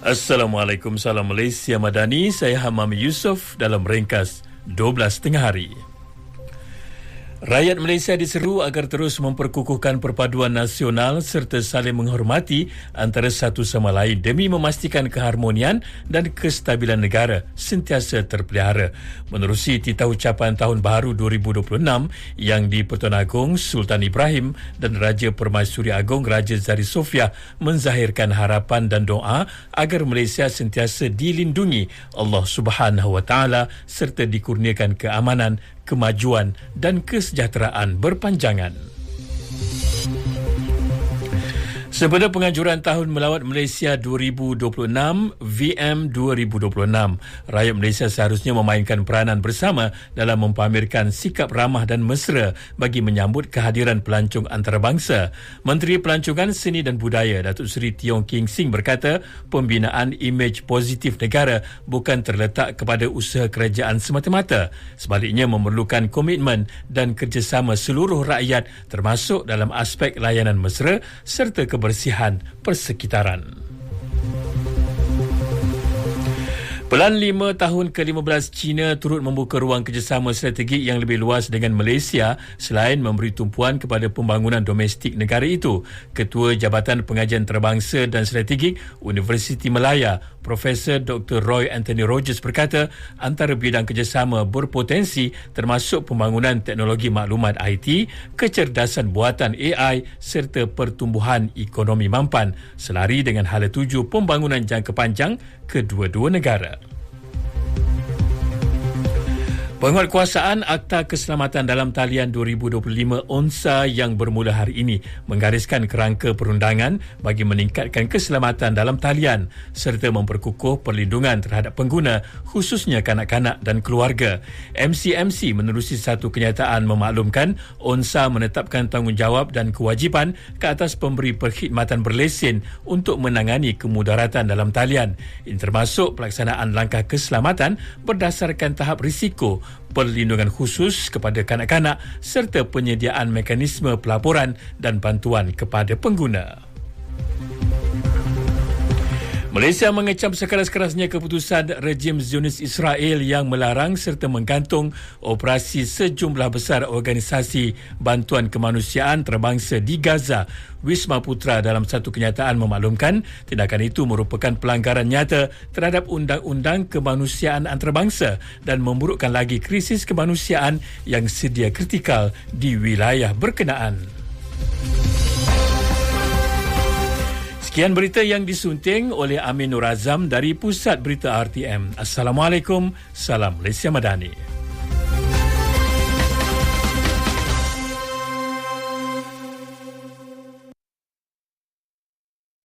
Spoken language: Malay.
Assalamualaikum, salam Malaysia Madani. Saya Hamam Yusof dalam ringkas 12 tengah hari. Rakyat Malaysia diseru agar terus memperkukuhkan perpaduan nasional serta saling menghormati antara satu sama lain demi memastikan keharmonian dan kestabilan negara sentiasa terpelihara. Menerusi titah ucapan Tahun Baharu 2026 yang di-Pertuan Agong Sultan Ibrahim dan Raja Permaisuri Agong Raja Zari Sofia menzahirkan harapan dan doa agar Malaysia sentiasa dilindungi Allah Subhanahu Wa Taala serta dikurniakan keamanan, kemajuan dan kesejahteraan berpanjangan. Sempena penganjuran Tahun Melawat Malaysia 2026, VM 2026, rakyat Malaysia seharusnya memainkan peranan bersama dalam mempamerkan sikap ramah dan mesra bagi menyambut kehadiran pelancong antarabangsa. Menteri Pelancongan Seni dan Budaya Datuk Seri Tiong King Sing berkata, pembinaan imej positif negara bukan terletak kepada usaha kerajaan semata-mata. Sebaliknya memerlukan komitmen dan kerjasama seluruh rakyat termasuk dalam aspek layanan mesra serta kebersihan persekitaran. Pelan 5 tahun ke-15 China turut membuka ruang kerjasama strategik yang lebih luas dengan Malaysia selain memberi tumpuan kepada pembangunan domestik negara itu. Ketua Jabatan Pengajian Antarabangsa dan Strategik Universiti Malaya, Profesor Dr. Roy Anthony Rogers berkata, antara bidang kerjasama berpotensi termasuk pembangunan teknologi maklumat IT, kecerdasan buatan AI serta pertumbuhan ekonomi mampan selari dengan hala tuju pembangunan jangka panjang kedua-dua negara. Penguatkuasaan Akta Keselamatan dalam Talian 2025 ONSA yang bermula hari ini menggariskan kerangka perundangan bagi meningkatkan keselamatan dalam talian serta memperkukuh perlindungan terhadap pengguna khususnya kanak-kanak dan keluarga. MCMC menerusi satu kenyataan memaklumkan ONSA menetapkan tanggungjawab dan kewajipan ke atas pemberi perkhidmatan berlesen untuk menangani kemudaratan dalam talian. Ini termasuk pelaksanaan langkah keselamatan berdasarkan tahap risiko, perlindungan khusus kepada kanak-kanak serta penyediaan mekanisme pelaporan dan bantuan kepada pengguna. Malaysia mengecam sekeras-kerasnya keputusan rejim Zionis Israel yang melarang serta menggantung operasi sejumlah besar organisasi bantuan kemanusiaan antarabangsa di Gaza. Wisma Putra dalam satu kenyataan memaklumkan tindakan itu merupakan pelanggaran nyata terhadap undang-undang kemanusiaan antarabangsa dan memburukkan lagi krisis kemanusiaan yang sedia kritikal di wilayah berkenaan. Sekian berita yang disunting oleh Amin Nur Azam dari Pusat Berita RTM. Assalamualaikum, salam Malaysia Madani.